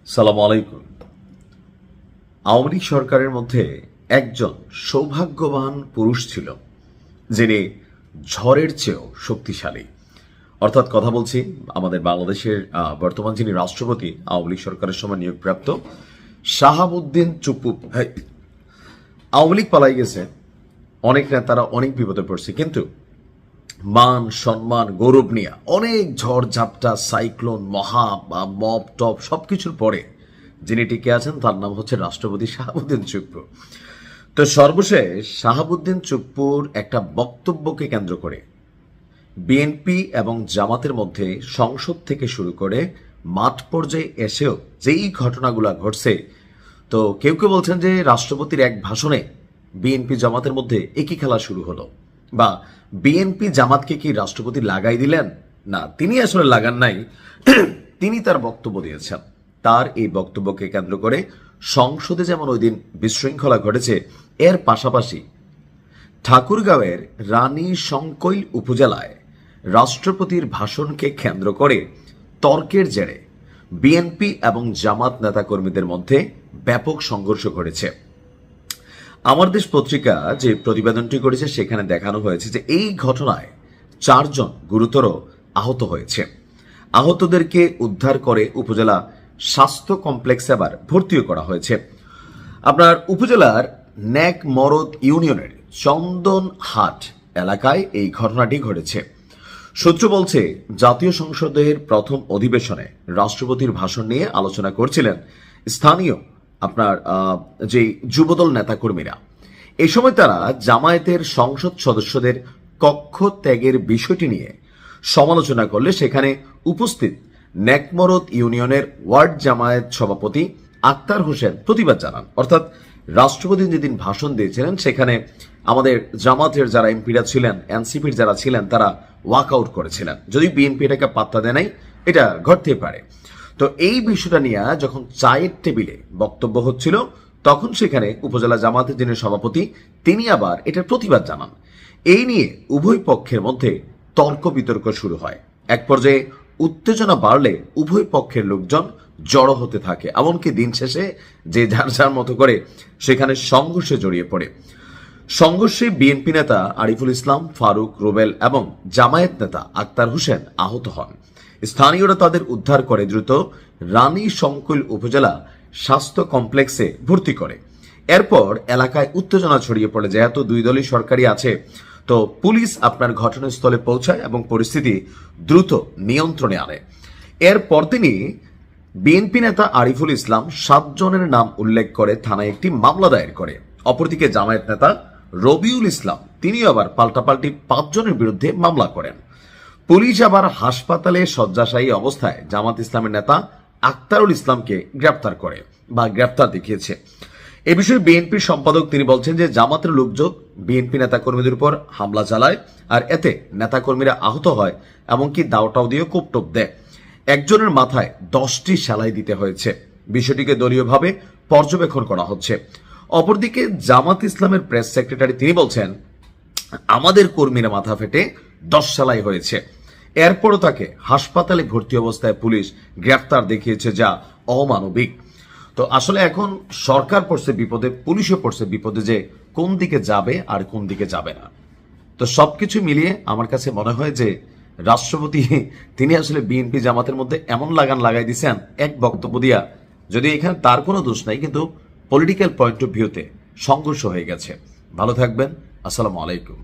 সালাম আলাইকুম। আওয়ামী লীগ সরকারের মধ্যে একজন সৌভাগ্যবান পুরুষ ছিল যিনি ঝড়ের চেয়েও শক্তিশালী। অর্থাৎ কথা বলছি আমাদের বাংলাদেশের বর্তমান যিনি রাষ্ট্রপতি, আওয়ামী লীগ সরকারের সময় নিয়োগপ্রাপ্ত শাহাবুদ্দিন চুপ্পু ভাই। আওয়ামী লীগ পালাই গেছে, অনেক নেতারা অনেক বিপদে পড়ছে, কিন্তু মান সম্মান গৌরব নিয়ে অনেক ঝড় ঝাপটা সাইক্লোন মহা বা মব টপ সবকিছুর পরে যিনি টিকে আছেন তার নাম হচ্ছে রাষ্ট্রপতি শাহাবুদ্দিন চুপ্পু। তো সর্বশেষ শাহাবুদ্দিন চুপ্পুর একটা বক্তব্যকে কেন্দ্র করে বিএনপি এবং জামাতের মধ্যে সংসদ থেকে শুরু করে মাঠ পর্যায়ে এসেও যেই ঘটনাগুলো ঘটছে, তো কেউ কেউ বলছেন যে রাষ্ট্রপতির এক ভাষণে বিএনপি জামাতের মধ্যে একই খেলা শুরু হলো, বা বিএনপি জামাতকে কি রাষ্ট্রপতি লাগাই দিলেন? না, তিনি আসলে লাগান নাই, তিনি তার বক্তব্য দিয়েছেন। তার এই বক্তব্যকে কেন্দ্র করে সংসদে যেমন ওই দিন বিশৃঙ্খলা ঘটেছে, এর পাশাপাশি ঠাকুরগাঁওয়ের রানী শঙ্কৈল উপজেলায় রাষ্ট্রপতির ভাষণকে কেন্দ্র করে তর্কের জেরে বিএনপি এবং জামাত নেতাকর্মীদের মধ্যে ব্যাপক সংঘর্ষ ঘটেছে। আমার দেশ পত্রিকা যে প্রতিবেদনটি করেছে সেখানে দেখানো হয়েছে যে এই ঘটনায় 4 জন গুরুতর আহত হয়েছে। আহতদেরকে উদ্ধার করে উপজেলা স্বাস্থ্য কমপ্লেক্সে আবার ভর্তিও করা হয়েছে। আপনার উপজেলার ন্যাক মরদ ইউনিয়নের চন্দনহাট এলাকায় এই ঘটনাটি ঘটেছে। সূত্র বলছে, জাতীয় সংসদের প্রথম অধিবেশনে রাষ্ট্রপতির ভাষণ নিয়ে আলোচনা করছিলেন স্থানীয় আপনার যে যুবদল নেতাকর্মীরা। এই সময় তারা জামায়াতের সংসদ সদস্যদের কক্ষ ত্যাগের বিষয়টি নিয়ে সমালোচনা করলে সেখানে উপস্থিত নেকমরদ ইউনিয়নের ওয়ার্ড জামায়াত সভাপতি আক্তার হোসেন প্রতিবাদ জানান। অর্থাৎ রাষ্ট্রপতি যেদিন ভাষণ দিয়েছিলেন সেখানে আমাদের জামাতের যারা এমপিরা ছিলেন, এনসিপির যারা ছিলেন, তারা ওয়াকআউট করেছিলেন। যদি বিএনপি এটাকে পাত্তা দেয় নাই, এটা ঘটতেই পারে। তো এই বিষয়টা নিয়ে যখন চায়ের টেবিলে বক্তব্য হচ্ছিল, তখন সেখানে উপজেলা জামাতের যিনি সভাপতি তিনি আবার এটার প্রতিবাদ জানান। এই নিয়ে উভয় পক্ষের মধ্যে তর্ক বিতর্ক শুরু হয়। এক পর্যায়ে উত্তেজনা বাড়লে উভয় পক্ষের লোকজন জড়ো হতে থাকে, এমনকি দিন শেষে যে যার যার মতো করে সেখানে সংঘর্ষে জড়িয়ে পড়ে। সংঘর্ষে বিএনপি নেতা আরিফুল ইসলাম, ফারুক, রুবেল এবং জামায়াত নেতা আক্তার হোসেন আহত হন। স্থানীয়রা তাদের উদ্ধার করে দ্রুত রানী শঙ্কৈল উপজেলা স্বাস্থ্য কমপ্লেক্সে ভর্তি করে। এরপর এলাকায় উত্তেজনা ছড়িয়ে পড়ে। যেহেতু দুই দলই সরকারি আছে, তো পুলিশ আপনার ঘটনাস্থলে পৌঁছায় এবং পরিস্থিতি দ্রুত নিয়ন্ত্রণে আনে। এরপর তিনি বিএনপি নেতা আরিফুল ইসলাম 7 জনের নাম উল্লেখ করে থানায় একটি মামলা দায়ের করে। অপরদিকে জামায়াত নেতা রবিউল ইসলাম তিনি আবার পাল্টাপাল্টি 5 জনের বিরুদ্ধে মামলা করেন। পুলিশ আবার হাসপাতালে শয্যাশায়ী অবস্থায় জামাত ইসলামের নেতা আক্তারুল ইসলামকে গ্রেপ্তার করে বা গ্রেপ্তার দেখিয়েছে। এ বিষয়ে বিএনপির সম্পাদক তিনি বলছেন যে জামাতের লোকজন বিএনপি নেতাকর্মীদের উপর হামলা চালায়, আর এতে নেতাকর্মীরা আহত হয়, এমনকি দাওটাও দিয়ে কোপটোপ দেয়। একজনের মাথায় 10টি সেলাই দিতে হয়েছে। বিষয়টিকে দলীয়ভাবে পর্যবেক্ষণ করা হচ্ছে। অপরদিকে জামাত ইসলামের প্রেস সেক্রেটারি তিনি বলছেন, আমাদের কর্মীরা মাথা ফেটে 10 সেলাই হয়েছে। এরপরও তাকে হাসপাতালে ভর্তি অবস্থায় পুলিশ গ্রেফতার দেখিয়েছে, যা অমানবিক। তো আসলে এখন সরকার পড়ছে বিপদে, পুলিশও পড়ছে বিপদে, যে কোন দিকে যাবে আর কোন দিকে যাবে না। তো সবকিছু মিলিয়ে আমার কাছে মনে হয় যে রাষ্ট্রপতি তিনি আসলে বিএনপি জামাতের মধ্যে এমন লাগান লাগাই দিচ্ছেন এক বক্তব্য দিয়া, যদি এখানে তার কোনো দোষ নাই, কিন্তু পলিটিক্যাল পয়েন্ট অফ ভিউতে সংঘর্ষ হয়ে গেছে। ভালো থাকবেন। আসসালামু আলাইকুম।